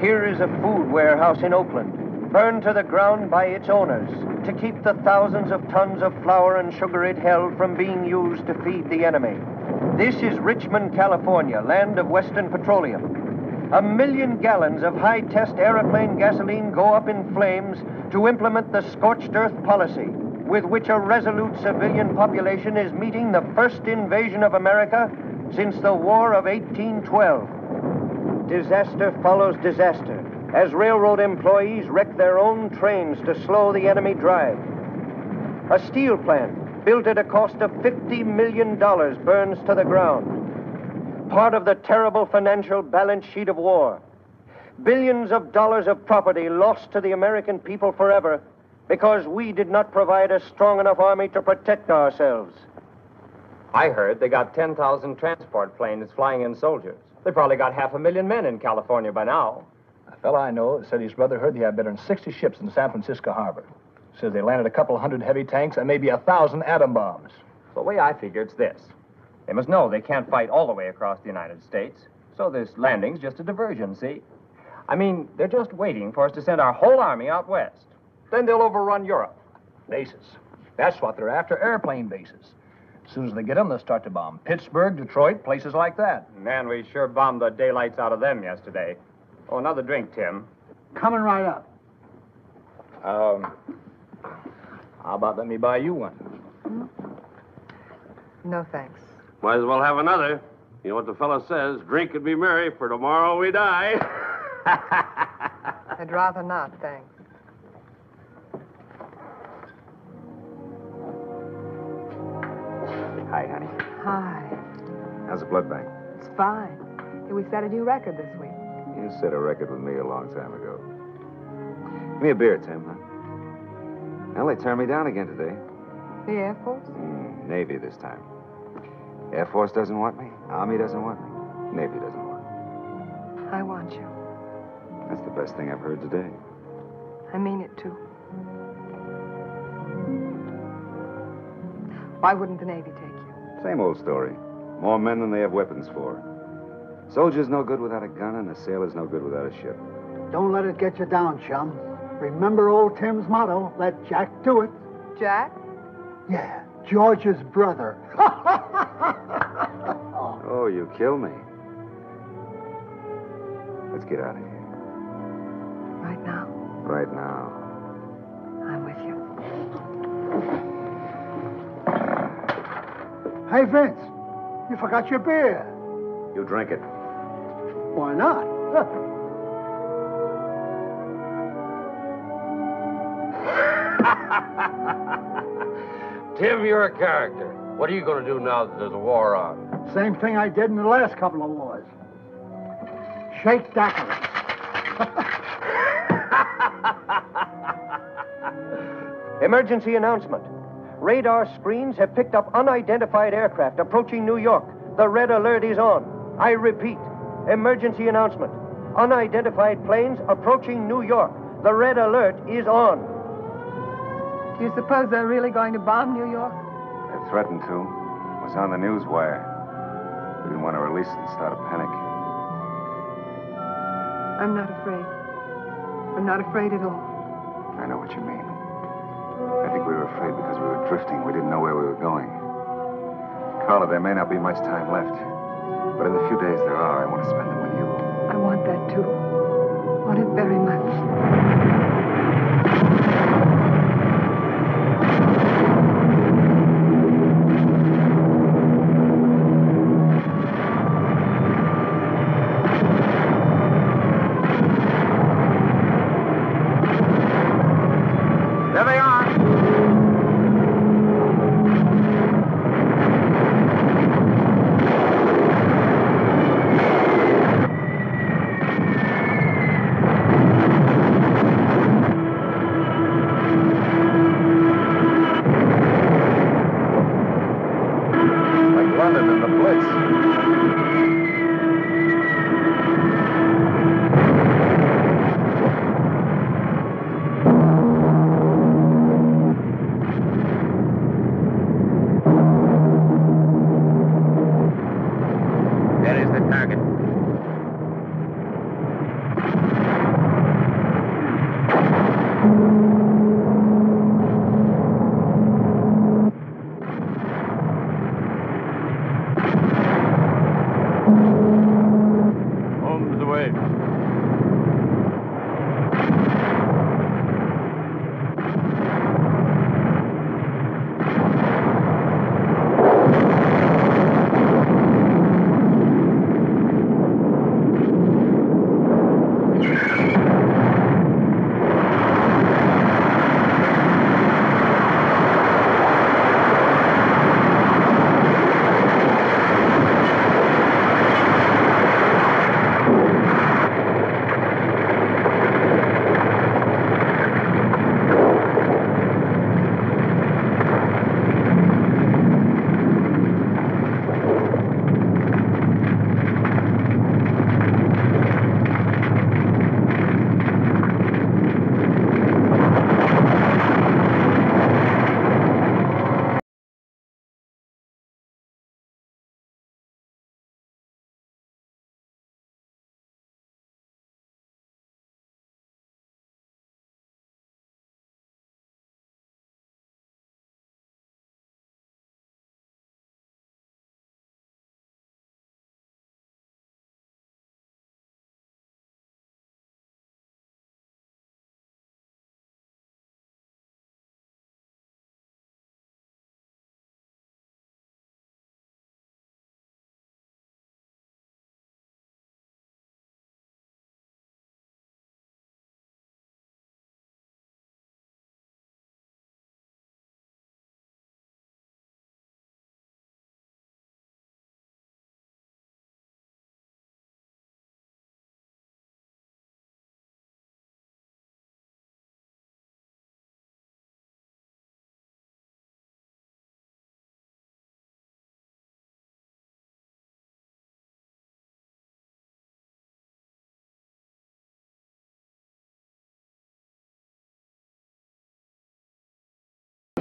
Here is a food warehouse in Oakland, burned to the ground by its owners to keep the thousands of tons of flour and sugar it held from being used to feed the enemy. This is Richmond, California, land of Western Petroleum. 1 million gallons of high-test airplane gasoline go up in flames to implement the scorched earth policy, with which a resolute civilian population is meeting the first invasion of America since the War of 1812. Disaster follows disaster as railroad employees wreck their own trains to slow the enemy drive. A steel plant built at a cost of $50 million burns to the ground. Part of the terrible financial balance sheet of war. Billions of dollars of property lost to the American people forever because we did not provide a strong enough army to protect ourselves. I heard they got 10,000 transport planes flying in soldiers. They probably got 500,000 men in California by now. A fellow I know said his brother heard they had better than 60 ships in San Francisco harbor. Says they landed a couple hundred heavy tanks and maybe 1,000 atom bombs. The way I figure it's this. They must know they can't fight all the way across the United States, so this landing's just a diversion, see? I mean, they're just waiting for us to send our whole army out west. Then they'll overrun Europe. Bases. That's what they're after, airplane bases. As soon as they get them, they'll start to bomb Pittsburgh, Detroit, places like that. Man, we sure bombed the daylights out of them yesterday. Oh, another drink, Tim. Coming right up. How about let me buy you one? No, thanks. Might as well have another. You know what the fellow says, drink and be merry, for tomorrow we die. I'd rather not, thanks. Hi, honey. Hi. How's the blood bank? It's fine. Hey, we set a new record this week. You set a record with me a long time ago. Give me a beer, Tim, huh? Well, they turned me down again today. The Air Force? Navy this time. Air Force doesn't want me. Army doesn't want me. Navy doesn't want me. I want you. That's the best thing I've heard today. I mean it, too. Why wouldn't the Navy take you? Same old story. More men than they have weapons for. Soldier's no good without a gun, and a sailor's no good without a ship. Don't let it get you down, chum. Remember old Tim's motto, let Jack do it. Jack? Yeah, George's brother. Oh, you kill me. Let's get out of here. Right now? Right now. I'm with you. Hey, Vince, you forgot your beer. You drink it. Why not? Tim, you're a character. What are you going to do now that there's a war on? Same thing I did in the last couple of wars. Shake daiquiris. Emergency announcement. Radar screens have picked up unidentified aircraft approaching New York. The red alert is on. I repeat, emergency announcement. Unidentified planes approaching New York. The red alert is on. Do you suppose they're really going to bomb New York? They threatened to. It was on the news wire. We didn't want to release it and start a panic. I'm not afraid. I'm not afraid at all. I know what you mean. I think we were afraid because we were drifting. We didn't know where we were going. Carla, there may not be much time left. But in the few days there are, I want to spend them with you. I want that, too. I want it very much. There they are. Like London in the Blitz. That is the target. Home's away.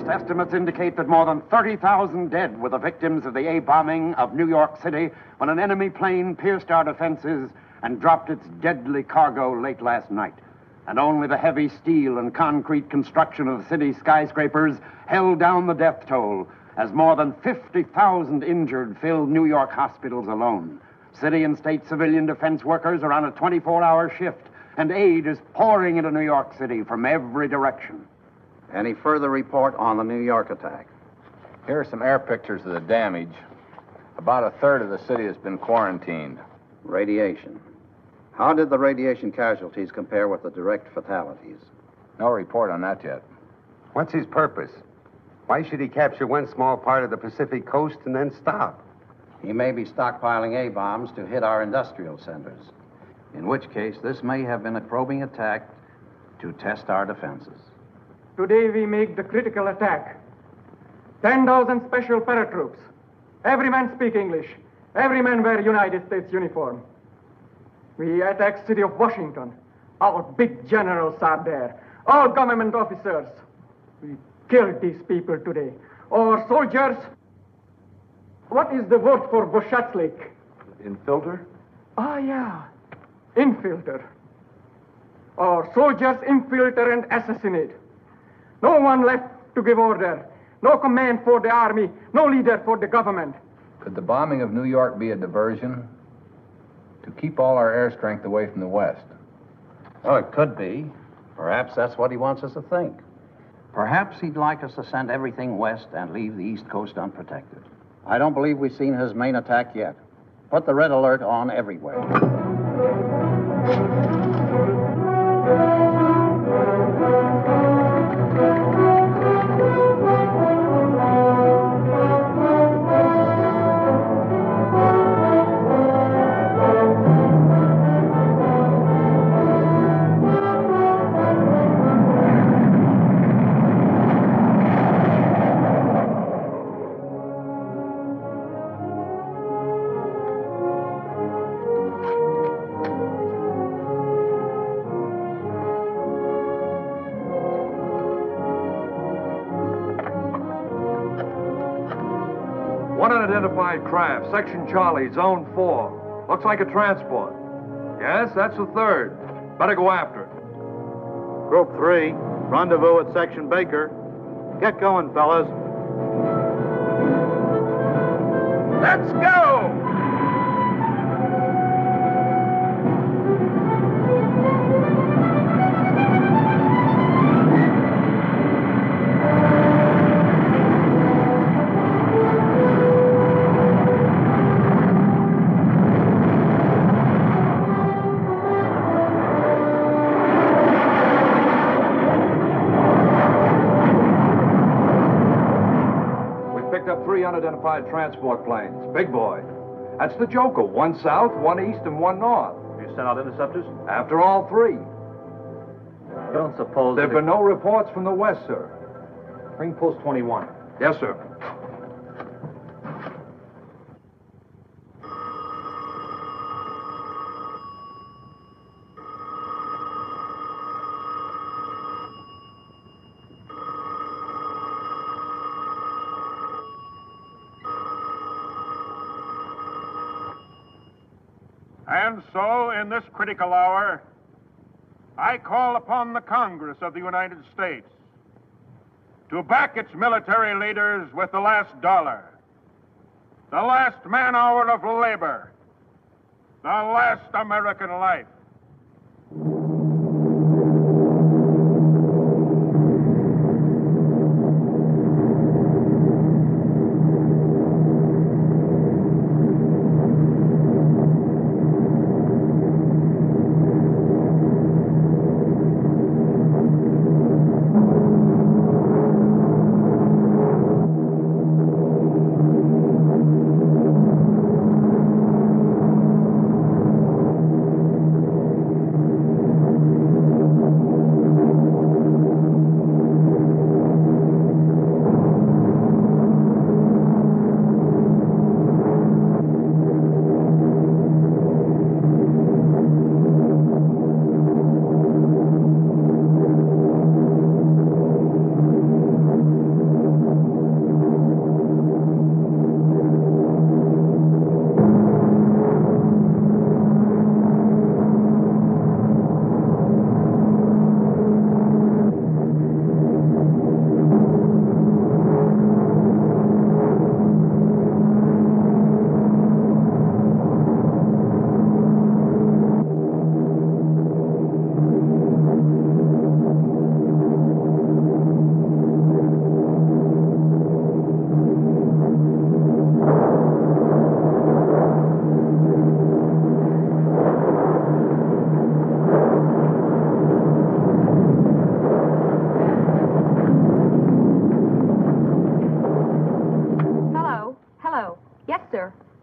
Estimates indicate that more than 30,000 dead were the victims of the A bombing of New York City when an enemy plane pierced our defenses and dropped its deadly cargo late last night. And only the heavy steel and concrete construction of the city's skyscrapers held down the death toll as more than 50,000 injured filled New York hospitals alone. City and state civilian defense workers are on a 24-hour shift, and aid is pouring into New York City from every direction. Any further report on the New York attack? Here are some air pictures of the damage. About a third of the city has been quarantined. Radiation. How did the radiation casualties compare with the direct fatalities? No report on that yet. What's his purpose? Why should he capture one small part of the Pacific coast and then stop? He may be stockpiling A-bombs to hit our industrial centers, in which case this may have been a probing attack to test our defenses. Today we make the critical attack. 10,000 special paratroops. Every man speak English. Every man wear United States uniform. We attack city of Washington. Our big generals are there. All government officers. We killed these people today. Our soldiers. What is the word for Boshatslik? Infilter? Ah, yeah. Infilter. Our soldiers infiltrate and assassinate. No one left to give order. No command for the army. No leader for the government. Could the bombing of New York be a diversion to keep all our air strength away from the West? Oh, it could be. Perhaps that's what he wants us to think. Perhaps he'd like us to send everything west and leave the East Coast unprotected. I don't believe we've seen his main attack yet. Put the red alert on everywhere. Unidentified craft, Section Charlie, Zone 4. Looks like a transport. Yes, that's the third. Better go after it. Group 3, rendezvous at Section Baker. Get going, fellas. Let's go! Unidentified transport planes. Big boy. That's the Joker. One south, one east, and one north. You sent out interceptors? After all three. You don't suppose... There have been no reports from the west, sir. Bring Post 21. Yes, sir. And so, in this critical hour, I call upon the Congress of the United States to back its military leaders with the last dollar, the last man-hour of labor, the last American life.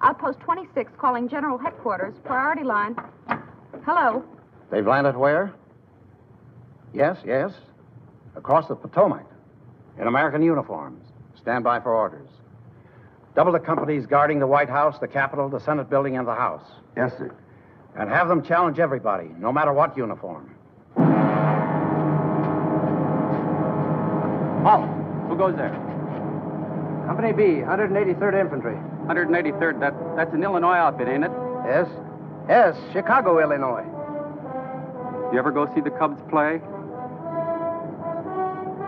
Outpost 26 calling General Headquarters. Priority line. Hello. They've landed where? Yes, yes. across the Potomac, in American uniforms. Stand by for orders. Double the companies guarding the White House, the Capitol, the Senate building, and the House. Yes, sir. And have them challenge everybody, no matter what uniform. Halt! Who goes there? Company B, 183rd Infantry. 183rd, that's an Illinois outfit, ain't it? Yes. Yes, Chicago, Illinois. You ever go see the Cubs play?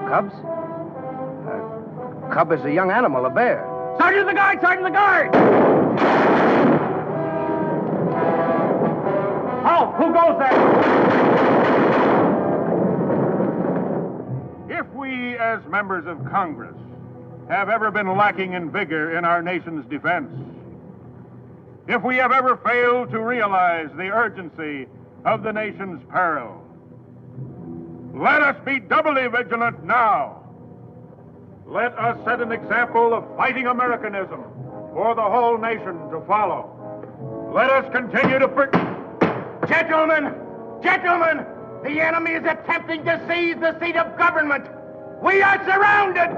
Cubs? Cub is a young animal, a bear. Sergeant the guard! Sergeant the guard! Halt! Who goes there? If we, as members of Congress, have ever been lacking in vigor in our nation's defense, if we have ever failed to realize the urgency of the nation's peril, let us be doubly vigilant now. Let us set an example of fighting Americanism for the whole nation to follow. Let us continue to... Gentlemen! Gentlemen! The enemy is attempting to seize the seat of government! We are surrounded!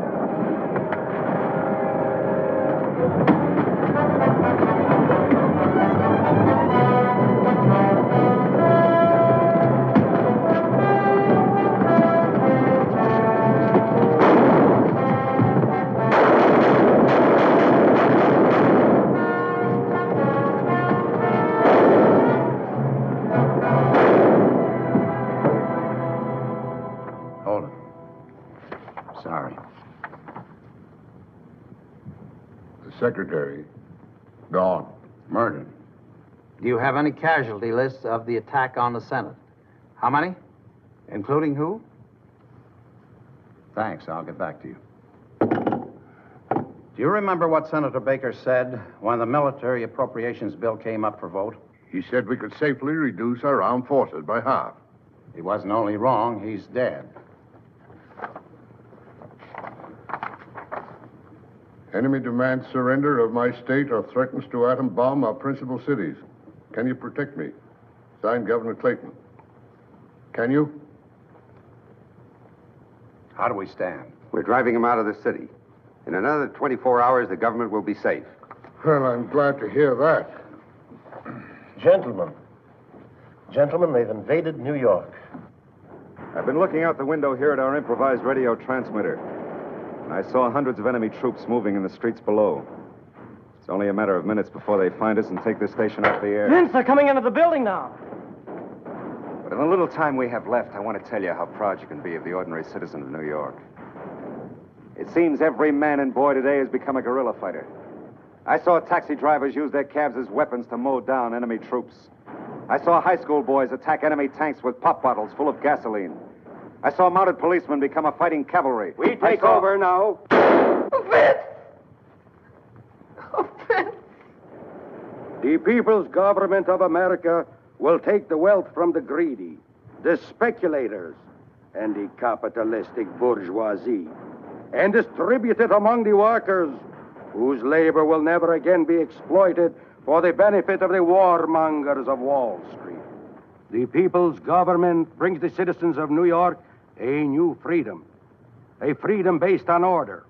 Secretary, gone. Murdered. Do you have any casualty lists of the attack on the Senate? How many? Including who? Thanks, I'll get back to you. Do you remember what Senator Baker said when the military appropriations bill came up for vote? He said we could safely reduce our armed forces by half. He wasn't only wrong, he's dead. Enemy demands surrender of my state or threatens to atom bomb our principal cities. Can you protect me? Signed, Governor Clayton. Can you? How do we stand? We're driving him out of the city. In another 24 hours, the government will be safe. Well, I'm glad to hear that. Gentlemen, they've invaded New York. I've been looking out the window here at our improvised radio transmitter. I saw hundreds of enemy troops moving in the streets below. It's only a matter of minutes before they find us and take this station off the air. Vince, they're coming into the building now. But in the little time we have left, I want to tell you how proud you can be of the ordinary citizen of New York. It seems every man and boy today has become a guerrilla fighter. I saw taxi drivers use their cabs as weapons to mow down enemy troops. I saw high school boys attack enemy tanks with pop bottles full of gasoline. I saw mounted policemen become a fighting cavalry. We take over now. Vince! Oh, Vince! The People's Government of America will take the wealth from the greedy, the speculators, and the capitalistic bourgeoisie, and distribute it among the workers, whose labor will never again be exploited for the benefit of the warmongers of Wall Street. The People's Government brings the citizens of New York a new freedom. A freedom based on order.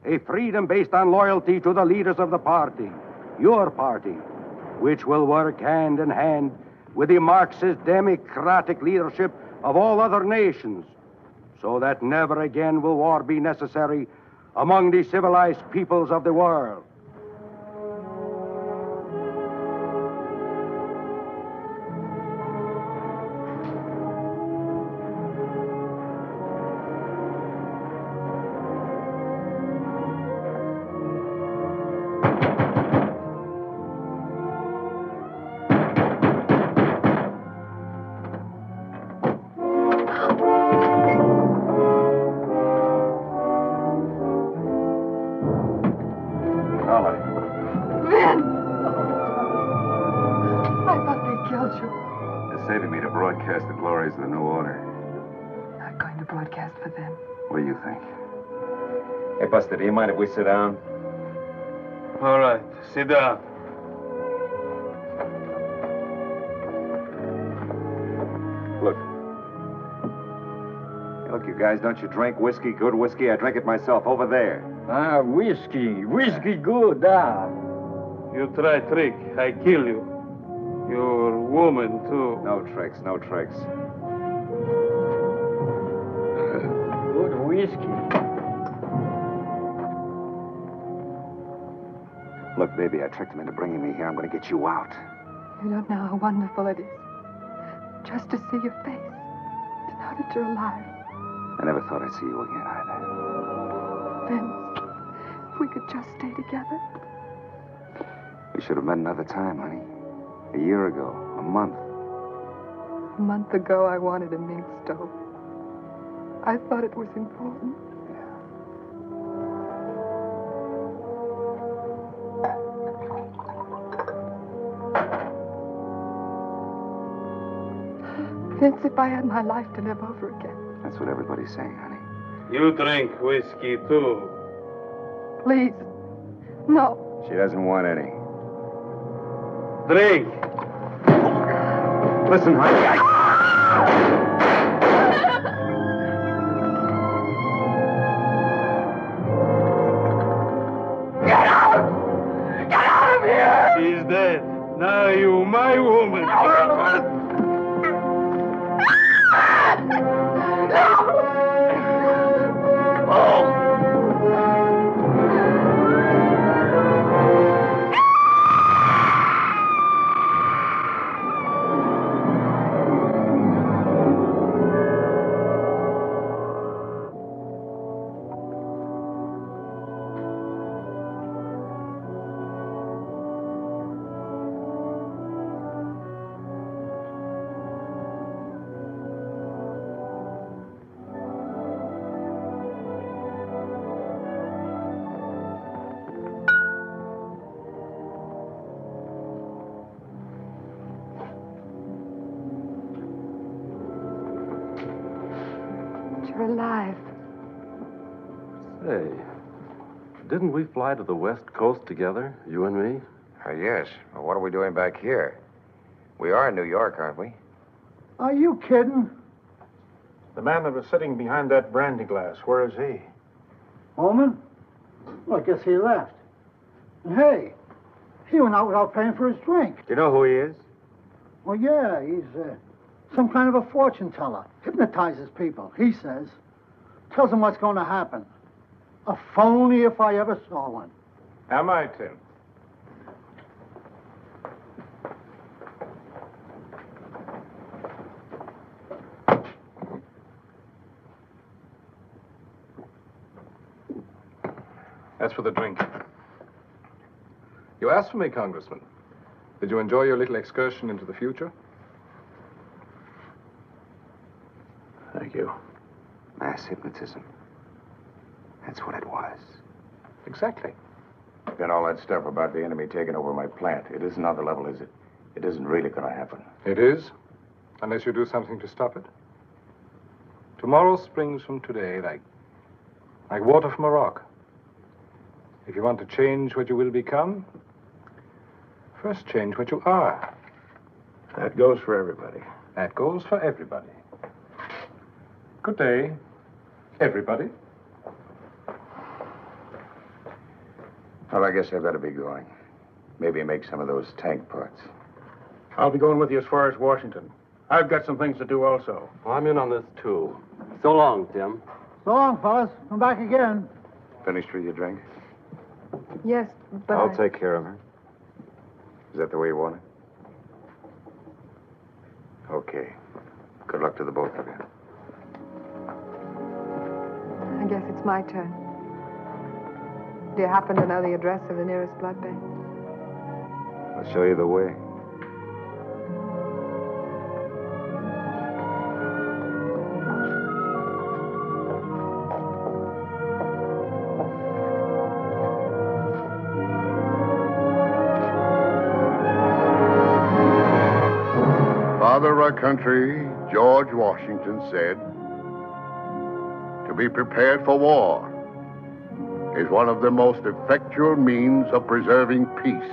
A freedom based on loyalty to the leaders of the party, your party, which will work hand in hand with the Marxist democratic leadership of all other nations, so that never again will war be necessary among the civilized peoples of the world. Saving me to broadcast the glories of the new order. Not going to broadcast for them. What do you think? Hey, Buster, do you mind if we sit down? All right, sit down. Look, You guys, don't you drink whiskey? Good whiskey? I drink it myself over there. Ah, whiskey. Whiskey good, ah. You try trick, I kill you. Your woman, too. No tricks, no tricks. Good whiskey. Look, baby, I tricked him into bringing me here. I'm going to get you out. You don't know how wonderful it is. Just to see your face. To know that you're alive. I never thought I'd see you again either. Vince, if we could just stay together. We should have met another time, honey. A year ago, a month. A month ago, I wanted a mink stove. I thought it was important. Vince, if I had my life to live over again. That's what everybody's saying, honey. You drink whiskey, too. Please. No. She doesn't want any. Drink. Listen, honey. Get out! Get out of here! She's dead. Now you, my woman. You're alive. Say, didn't we fly to the West Coast together, you and me? Yes. Well, what are we doing back here? We are in New York, aren't we? Are you kidding? The man that was sitting behind that brandy glass, where is he? Ohman? Well, I guess he left. And hey, he went out without paying for his drink. Do you know who he is? Well, yeah, he's some kind of a fortune teller. Hypnotizes people, he says. Tells them what's going to happen. A phony if I ever saw one. Am I, Tim? That's for the drink. You asked for me, Congressman. Did you enjoy your little excursion into the future? Thank you. Mass hypnotism. That's what it was. Exactly. Then all that stuff about the enemy taking over my plant, it isn't on the level, is it? It isn't really going to happen. It is, unless you do something to stop it. Tomorrow springs from today like water from a rock. If you want to change what you will become, first change what you are. That goes for everybody. That goes for everybody. Good day, everybody. Well, I guess I better be going. Maybe make some of those tank parts. I'll be going with you as far as Washington. I've got some things to do also. I'm in on this, too. So long, Tim. So long, fellas. Come back again. Finished with your drink? Yes, but I'll take care of her. Is that the way you want it? Okay. Good luck to the both of you. I guess it's my turn. Do you happen to know the address of the nearest blood bank? I'll show you the way. Father of our country, George Washington, said, "To be prepared for war is one of the most effectual means of preserving peace."